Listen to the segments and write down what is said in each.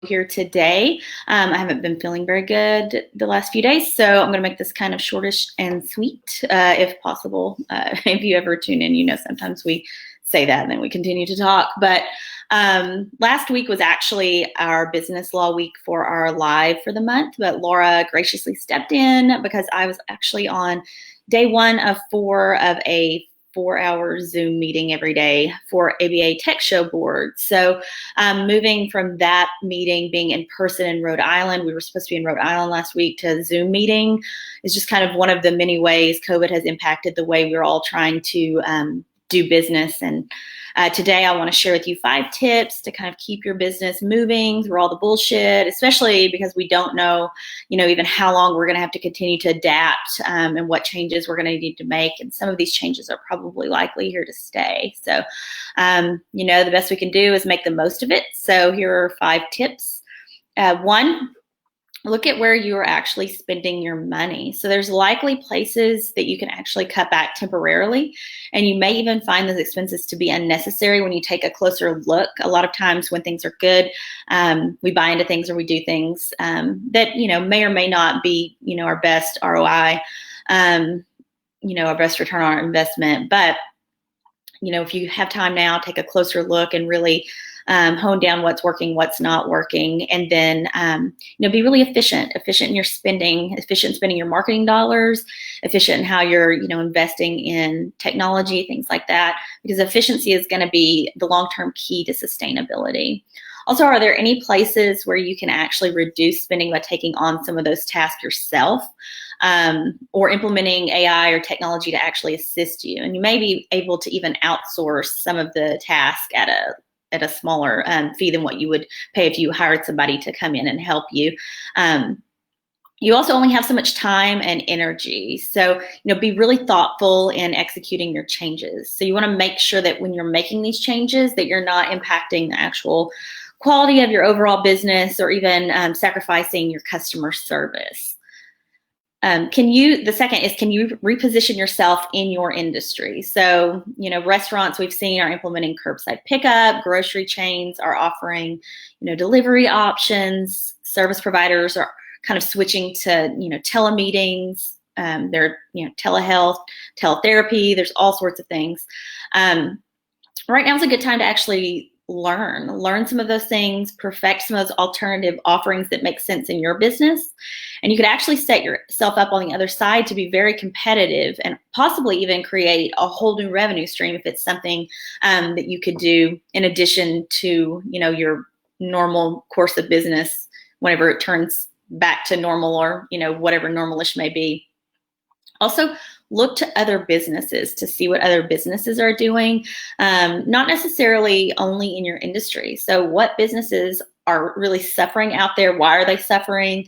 here today. I haven't been feeling very good the last few days, so I'm going to make this kind of shortish and sweet, if possible. If you ever tune in, you know sometimes we say that and then we continue to talk. But last week was actually our business law week for our live for the month, but Laura graciously stepped in because I was actually on day 1 of 4 of a 4-hour Zoom meeting every day for ABA Tech Show Board. So moving from that meeting being in person in Rhode Island, we were supposed to be in Rhode Island last week, to a Zoom meeting is just kind of one of the many ways COVID has impacted the way we're all trying to do business. And today I want to share with you 5 tips to kind of keep your business moving through all the bullshit, especially because we don't know, even how long we're going to have to continue to adapt and what changes we're going to need to make. And some of these changes are probably likely here to stay. So, the best we can do is make the most of it. So here are 5 tips. 1, look at where you are actually spending your money. So there's likely places that you can actually cut back temporarily, and you may even find those expenses to be unnecessary when you take a closer look. A lot of times when things are good, we buy into things or we do things that, may or may not be, our best ROI, our best return on our investment. But, if you have time now, take a closer look and really hone down what's working, what's not working, and then be really efficient in your spending, efficient in spending your marketing dollars, efficient in how you're investing in technology, things like that, because efficiency is going to be the long-term key to sustainability. Also, are there any places where you can actually reduce spending by taking on some of those tasks yourself, or implementing AI or technology to actually assist you? And you may be able to even outsource some of the tasks at a smaller fee than what you would pay if you hired somebody to come in and help you. You also only have so much time and energy. So, be really thoughtful in executing your changes. So you want to make sure that when you're making these changes that you're not impacting the actual quality of your overall business or even sacrificing your customer service. The second is, can you reposition yourself in your industry? So, restaurants we've seen are implementing curbside pickup, grocery chains are offering, delivery options, service providers are kind of switching to, telemeetings, they're, telehealth, teletherapy, there's all sorts of things. Right now is a good time to actually learn some of those things, perfect some of those alternative offerings that make sense in your business. And you could actually set yourself up on the other side to be very competitive and possibly even create a whole new revenue stream if it's something that you could do in addition to, your normal course of business whenever it turns back to normal or, whatever normalish may be. Also, look to other businesses to see what other businesses are doing, not necessarily only in your industry. So what businesses are really suffering out there? Why are they suffering?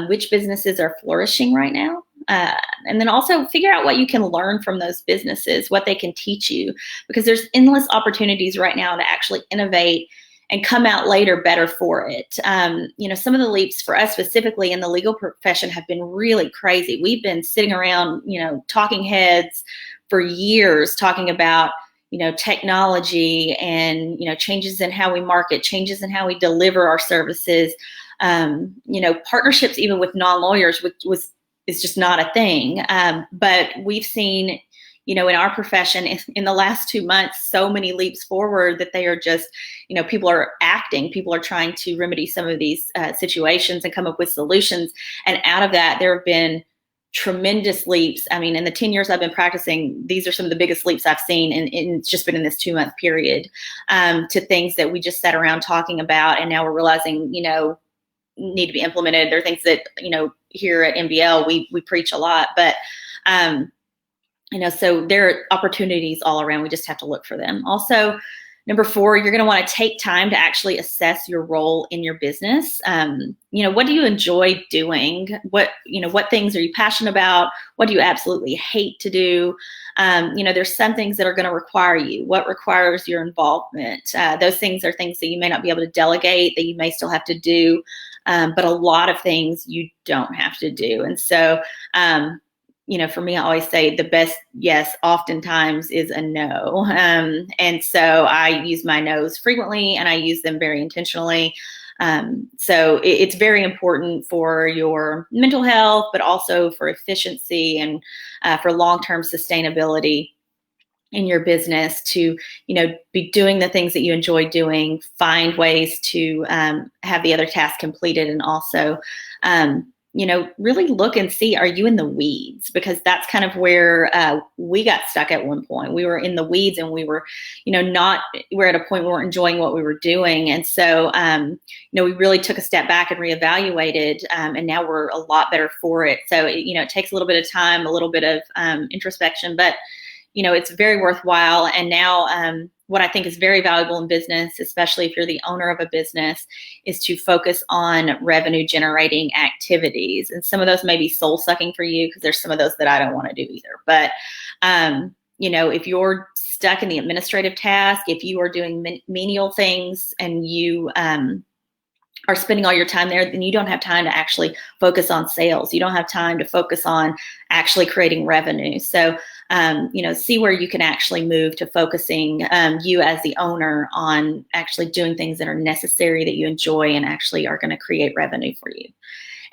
Which businesses are flourishing right now? And then also figure out what you can learn from those businesses, what they can teach you, because there's endless opportunities right now to actually innovate and come out later better for it. Some of the leaps for us specifically in the legal profession have been really crazy. We've been sitting around, talking heads for years, talking about, technology and, changes in how we market, changes in how we deliver our services, partnerships even with non-lawyers, which is just not a thing. But we've seen, in our profession in the last 2 months, so many leaps forward that they are just, people are acting, people are trying to remedy some of these situations and come up with solutions. And out of that, there have been tremendous leaps. I mean, in the 10 years I've been practicing, these are some of the biggest leaps I've seen, and it's just been in this 2-month period, to things that we just sat around talking about. And now we're realizing, need to be implemented. There are things that, here at MBL, we preach a lot, but, so there are opportunities all around. We just have to look for them. Also, number 4, you're going to want to take time to actually assess your role in your business. What do you enjoy doing? What things are you passionate about? What do you absolutely hate to do? There's some things that are going to require you. What requires your involvement? Those things are things that you may not be able to delegate, that you may still have to do. But a lot of things you don't have to do. And so, for me, I always say the best yes oftentimes is a no. And so I use my no's frequently, and I use them very intentionally. So it's very important for your mental health, but also for efficiency and for long-term sustainability in your business to, be doing the things that you enjoy doing, find ways to have the other tasks completed, and also, really look and see, are you in the weeds? Because that's kind of where we got stuck at one point. We were in the weeds, and we were, we're at a point where we weren't enjoying what we were doing. And so, we really took a step back and reevaluated, and now we're a lot better for it. So, it takes a little bit of time, a little bit of introspection, but it's very worthwhile. And now what I think is very valuable in business, especially if you're the owner of a business, is to focus on revenue generating activities. And some of those may be soul sucking for you, because there's some of those that I don't want to do either. But, if you're stuck in the administrative task, if you are doing menial things and you are spending all your time there, then you don't have time to actually focus on sales. You don't have time to focus on actually creating revenue. So, see where you can actually move to focusing you as the owner on actually doing things that are necessary, that you enjoy, and actually are going to create revenue for you.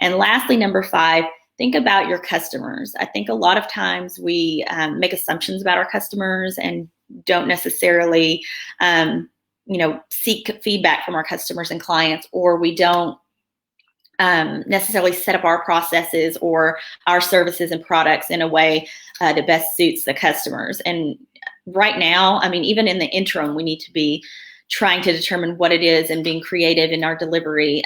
And lastly, number 5, think about your customers. I think a lot of times we make assumptions about our customers and don't necessarily seek feedback from our customers and clients, or we don't necessarily set up our processes or our services and products in a way that best suits the customers. And right now, even in the interim, we need to be trying to determine what it is and being creative in our delivery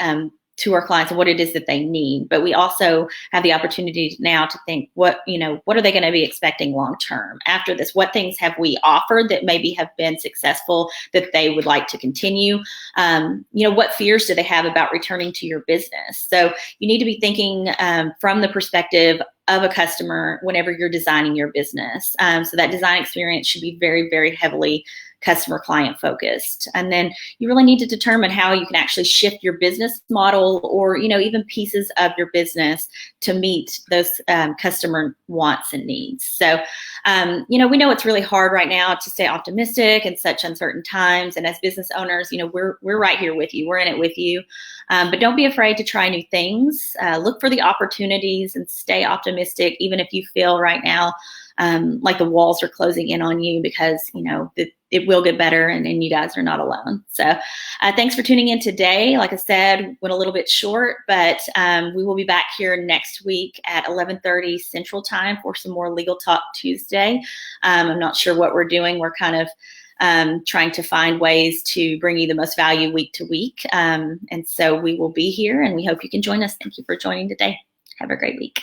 to our clients and what it is that they need. But we also have the opportunity now to think, what are they going to be expecting long term after this? What things have we offered that maybe have been successful that they would like to continue? What fears do they have about returning to your business? So you need to be thinking from the perspective of a customer whenever you're designing your business. So that design experience should be very, very heavily customer client focused. And then you really need to determine how you can actually shift your business model, or even pieces of your business to meet those customer wants and needs. So we know it's really hard right now to stay optimistic in such uncertain times, and as business owners, we're right here with you. We're in it with you. But don't be afraid to try new things. Look for the opportunities and stay optimistic, even if you feel right now like the walls are closing in on you, because it will get better, and you guys are not alone. So thanks for tuning in today. Like I said, went a little bit short, but we will be back here next week at 11:30 Central Time for some more Legal Talk Tuesday. I'm not sure what we're doing. We're kind of trying to find ways to bring you the most value week to week. And so we will be here, and we hope you can join us. Thank you for joining today. Have a great week.